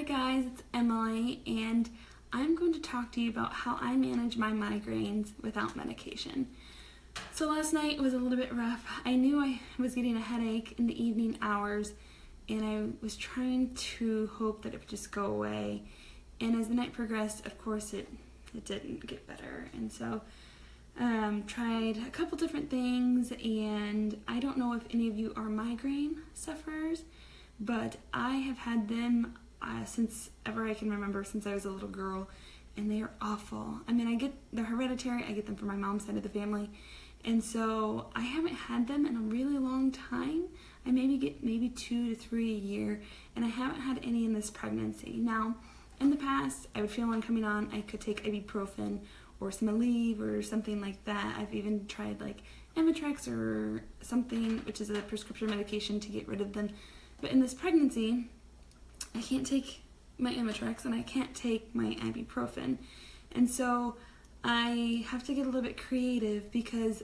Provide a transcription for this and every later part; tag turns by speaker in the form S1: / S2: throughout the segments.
S1: guys, it's Emily, and I'm going to talk to you about how I manage my migraines without medication. So last night was a little bit rough. I knew I was getting a headache in the evening hours, and I was trying to hope that it would just go away. And as the night progressed, of course, it didn't get better. And so tried a couple different things, and I don't know if any of you are migraine sufferers, but I have had them since ever I can remember, since I was a little girl, and they are awful. I mean, they're hereditary. I get them from my mom's side of the family, and so I haven't had them in a really long time. I maybe get 2 to 3 a year, and I haven't had any in this pregnancy. Now, in the past, I would feel one coming on. I could take ibuprofen or some Aleve or something like that. I've even tried like Emitrex or something, which is a prescription medication to get rid of them. But in this pregnancy, I can't take my Emitrex and I can't take my ibuprofen. And so I have to get a little bit creative because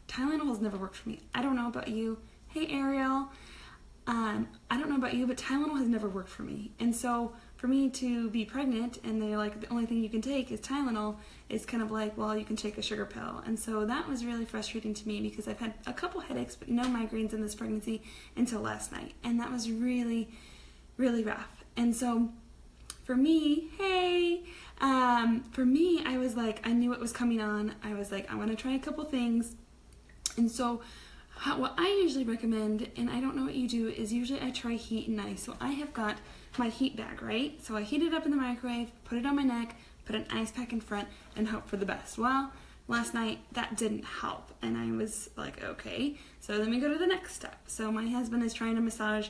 S1: Tylenol has never worked for me. I don't know about you. Hey, Ariel. I don't know about you, but Tylenol has never worked for me. And so for me to be pregnant and they're like, the only thing you can take is Tylenol, it's kind of like, well, you can take a sugar pill. And so that was really frustrating to me because I've had a couple headaches, but no migraines in this pregnancy until last night. And that was really, really rough. And so for me, I was like, I knew it was coming on. I was like, I want to try a couple things. And so what I usually recommend, and I don't know what you do, is usually I try heat and ice. So I have got my heat bag, right? So I heat it up in the microwave, put it on my neck, put an ice pack in front, and hope for the best. Well, last night that didn't help, and I was like, okay, so then we go to the next step. So my husband is trying to massage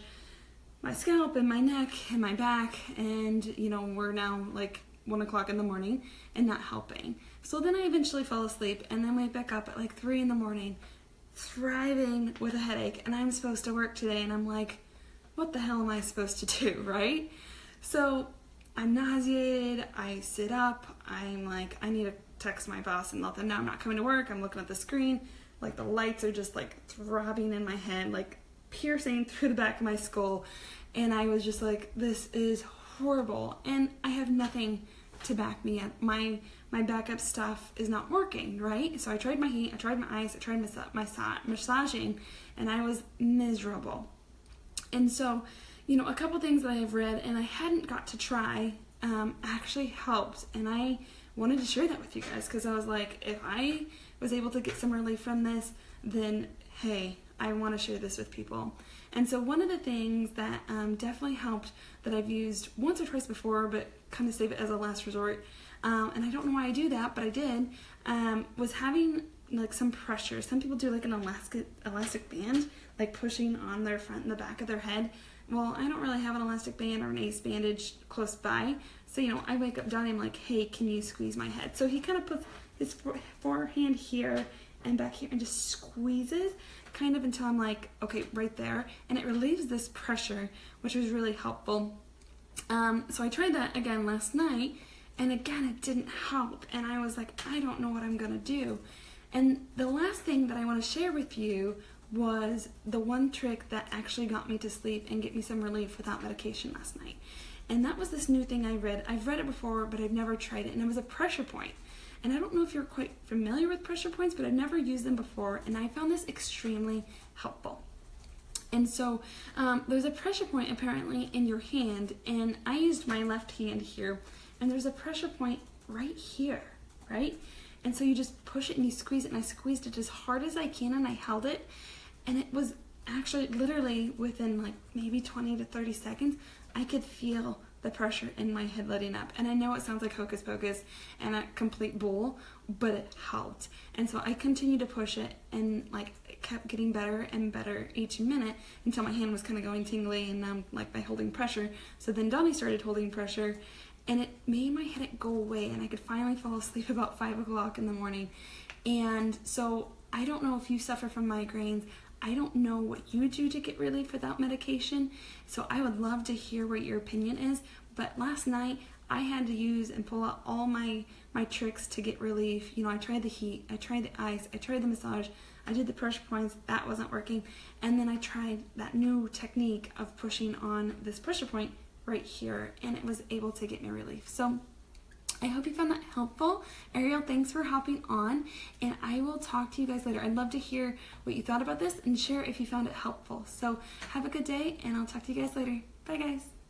S1: my scalp and my neck and my back, and we're now like 1 o'clock in the morning and not helping. So then I eventually fell asleep and then wake back up at like 3 in the morning, thriving with a headache, and I'm supposed to work today, and I'm like, what the hell am I supposed to do, right? So I'm nauseated, I sit up, I'm like, I need to text my boss and let them know I'm not coming to work. I'm looking at the screen, like the lights are just like throbbing in my head, like piercing through the back of my skull, and I was just like, this is horrible, and I have nothing to back me up. My backup stuff is not working, right? So I tried my heat, I tried my ice, I tried massaging, and I was miserable. And so, a couple things that I have read and I hadn't got to try actually helped, and I wanted to share that with you guys because I was like, if I was able to get some relief from this, then hey, I want to share this with people. And so one of the things that definitely helped, that I've used once or twice before, but kind of save it as a last resort, and I don't know why I do that, but I did, was having like some pressure. Some people do like an elastic band, like pushing on their front and the back of their head. Well, I don't really have an elastic band or an ace bandage close by, so I wake up Donnie, I'm like, hey, can you squeeze my head? So he kind of puts his forehand here and back here and just squeezes kind of until I'm like, okay, right there, and it relieves this pressure, which was really helpful. So I tried that again last night, and again it didn't help, and I was like, I don't know what I'm gonna do. And the last thing that I want to share with you was the one trick that actually got me to sleep and get me some relief without medication last night. And that was this new thing I read. I've read it before, but I've never tried it, and it was a pressure point. And I don't know if you're quite familiar with pressure points, but I've never used them before, and I found this extremely helpful. And so there's a pressure point apparently in your hand, and I used my left hand here, and there's a pressure point right here, right? And so you just push it and you squeeze it, and I squeezed it as hard as I can, and I held it, and it was actually literally within like maybe 20 to 30 seconds, I could feel the pressure in my head letting up. And I know it sounds like hocus pocus and a complete bull, but it helped. And so I continued to push it, and like it kept getting better and better each minute until my hand was kind of going tingly, and like by holding pressure. So then Donnie started holding pressure, and it made my headache go away, and I could finally fall asleep about 5 o'clock in the morning. And so I don't know if you suffer from migraines. I don't know what you do to get relief without medication, so I would love to hear what your opinion is. But last night, I had to use and pull out all my tricks to get relief. I tried the heat, I tried the ice, I tried the massage, I did the pressure points, that wasn't working. And then I tried that new technique of pushing on this pressure point, right here, and it was able to get me relief. So I hope you found that helpful. Ariel, thanks for hopping on, and I will talk to you guys later. I'd love to hear what you thought about this and share if you found it helpful. So have a good day, and I'll talk to you guys later. Bye, guys.